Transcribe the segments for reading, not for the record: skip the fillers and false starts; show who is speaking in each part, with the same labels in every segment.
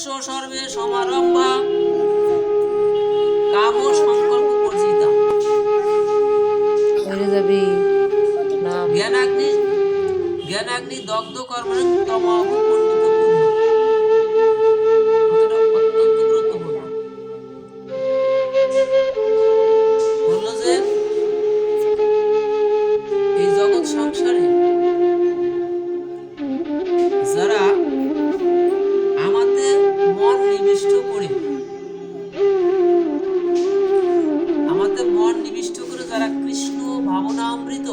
Speaker 1: যস্য সর্বে সমারম্ভা কাম সংকল্প বর্জিতা। জ্ঞানাগ্নি দগ্ধ কর্মেণ তমঃ পণ্ডিত বুদ্ধ। কথাটা অত্যন্ত গুরুত্বপূর্ণ। বললো যে এই জগৎ সংসারে যারা আমাদের মন নিবিষ্ট করে যারা কৃষ্ণ ভাবনামৃত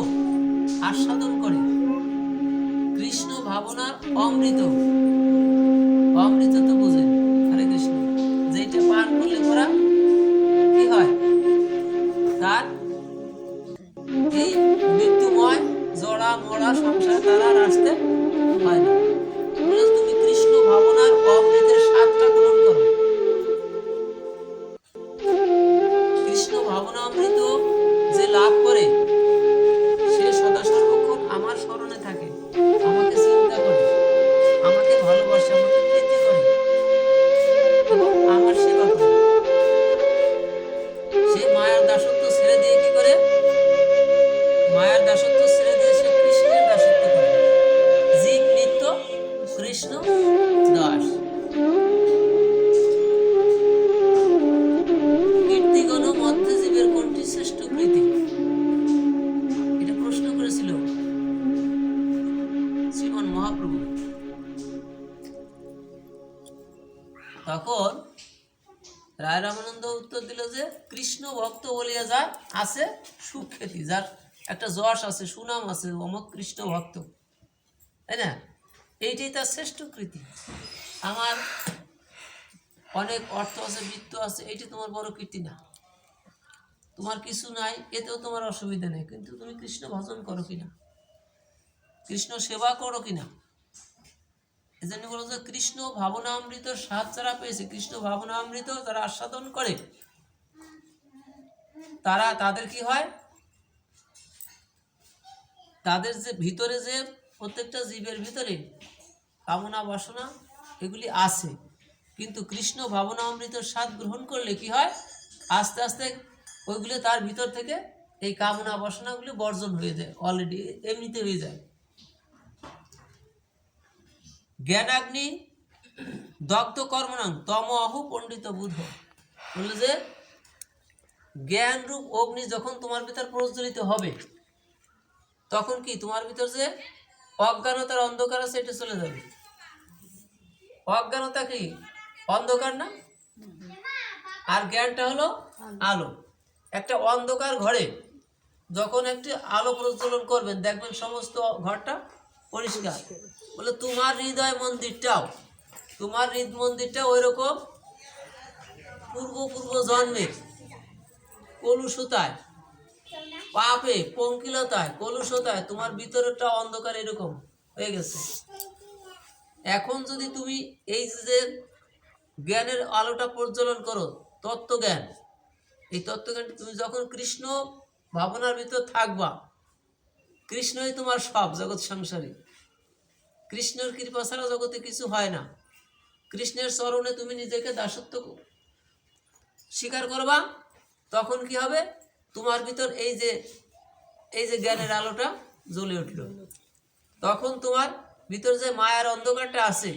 Speaker 1: আস্বাদন করে, কৃষ্ণ ভাবনার অমৃত, অমৃত তো বুঝেন হরে কৃষ্ণ, যেটা পান করলে পরা কি হয়, তার এই মৃত্যুময় জড়া মরা সংসার তারা আর আসতে হয় না। তুমি কৃষ্ণ ভাবনার অমৃতের স্বাদটা গ্রহণ করো। কৃষ্ণ ভাবনা অমৃত যে লাভ করে সে সদা সর্বক্ষণ আমার স্মরণে থাকে, আমাকে চিন্তা করে, আমাকে ভালোবাসে, আমাকে প্রীতি করে এবং আমার সেবা করে। সে মায়ার দাসত্ব ছেড়ে দিয়ে কি করে, মায়ার দাসত্ব ছেড়ে দিয়ে সে কৃষ্ণের দাসত্ব করে। জীব নিত্য কৃষ্ণ দাস। কীর্তিগণ মধ্যে জীবের কোনটি শ্রেষ্ঠ কৃতি, এটা প্রশ্ন করেছিল শ্রীমন মহাপ্রভু। তখন রায় রামানন্দ উত্তর দিল যে কৃষ্ণ ভক্ত বলিয়া যার আছে সুখ্যাতি, যার একটা যশ আছে, সুনাম আছে, অমক কৃষ্ণ ভক্ত, তাই না? এইটাই তার শ্রেষ্ঠ কৃতি। আমার অনেক অর্থ আছে, বৃত্ত আছে, এইটি তোমার বড় কীর্তি না। তোমার কিছু নাই, এতেও তোমার অসুবিধা নেই, কিন্তু তুমি কৃষ্ণ ভজন করো কিনা, কৃষ্ণ সেবা করো কিনা। এজন্য বলো যে কৃষ্ণ ভাবনামৃত স্বাদ যারা পেয়েছে, কৃষ্ণ ভাবনামৃত যারা আস্বাদন করে, তাদের কি হয়, তাদের যে ভিতরে যে প্রত্যেকটা জীবের ভিতরে কামনা বাসনা এগুলি আছে, কিন্তু কৃষ্ণ ভাবনামৃত স্বাদ গ্রহণ করলে কি হয়, আস্তে আস্তে ওইগুলো তার ভিতর থেকে এই কামনা বাসনাগুলি বর্জন হয়ে যায়, অলরেডি এমনিতে হয়ে যায়। জ্ঞানাগ্নি দগ্ধ কর্মণং তমঃ পণ্ডিত বুদ্ধ। বললে যে জ্ঞান রূপ অগ্নি যখন তোমার ভিতর প্রজ্বলিত হবে, তখন কি তোমার ভিতর যে অজ্ঞানতার অন্ধকার আছে এটা চলে যাবে। অজ্ঞানতা কি অন্ধকার না, আর জ্ঞানটা হলো আলো। একটা অন্ধকার ঘরে যখন একটি আলো প্রজ্বলন করবেন, দেখবেন সমস্ত ঘরটা পরিষ্কার। বলে তোমার হৃদয় মন্দিরটাও, তোমার হৃদ মন্দিরটা ওই রকম পূর্ব জন্মের কলুষতায়, পাপে, পঙ্কিলতায়, কলুষতায় তোমার ভিতরটা অন্ধকার এরকম হয়ে গেছে। এখন যদি তুমি এই যে জ্ঞানের আলোটা প্রজ্বলন করো, তত্ত্বজ্ঞান, এই তত্ত্বজ্ঞান তুমি যখন কৃষ্ণ ভাবনার ভিতর থাকবা, কৃষ্ণই তোমার সব জগৎ সংসারী। কৃষ্ণের কৃপা ছাড়া জগতে কিছু হয় না। কৃষ্ণের চরণে তুমি নিজেকে দাসত্ব স্বীকার করবা, তখন কি হবে, তোমার ভিতর এই যে জ্ঞানের আলোটা জ্বলে উঠল। তখন তোমার ভিতর যে মায়ার অন্ধকারটা আছে,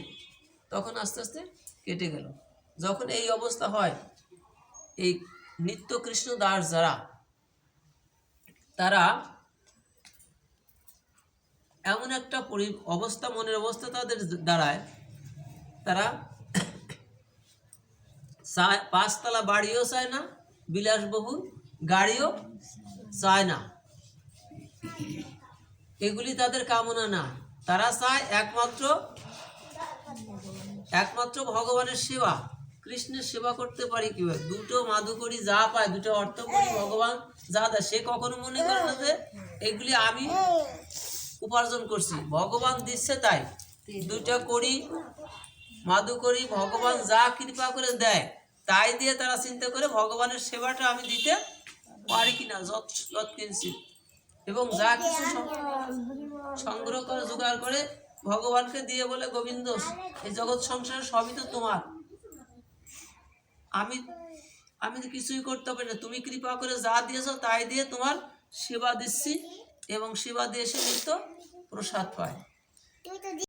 Speaker 1: তখন আস্তে আস্তে কেটে গেল। যখন এই অবস্থা হয়, এই নিত্য কৃষ্ণ দাস যারা, তারা এমন একটা অবস্থা, মনের অবস্থা তাদের দাঁড়ায়, তারা পাঁচতলা বাড়িও চায় না, বিলাসবহুল গাড়িও চায় না, এগুলি তাদের কামনা না। তারা চায় একমাত্র ভগবানের সেবা। কৃষ্ণের সেবা করতে পারি কিভাবে, দুটো মাধু করি যা পায়, দুটো অর্থ করি ভগবান যা দেয়, সে কখনো মনে করে না যে এগুলি আমি উপার্জন করছি, ভগবান দিচ্ছে তাই দুইটা করি, মাধু করি, ভগবান যা কৃপা করে দেয় তাই দিয়ে তারা চিন্তা করে ভগবানের সেবাটা আমি দিতে পারি কিনা, যত কিঞ্চিত, এবং যা কিছু সংগ্রহ করে জোগাড় করে ভগবানকে দিয়ে বলে, গোবিন্দ এই জগৎ সংসার সবই তো তোমার, আমি আমি তো কিছুই করতে পারি না, তুমি কৃপা করে যা দিয়েছো তাই দিয়ে তোমার সেবা দিচ্ছি, এবং সেবা দিয়ে সে নিত্য প্রসাদ পায়।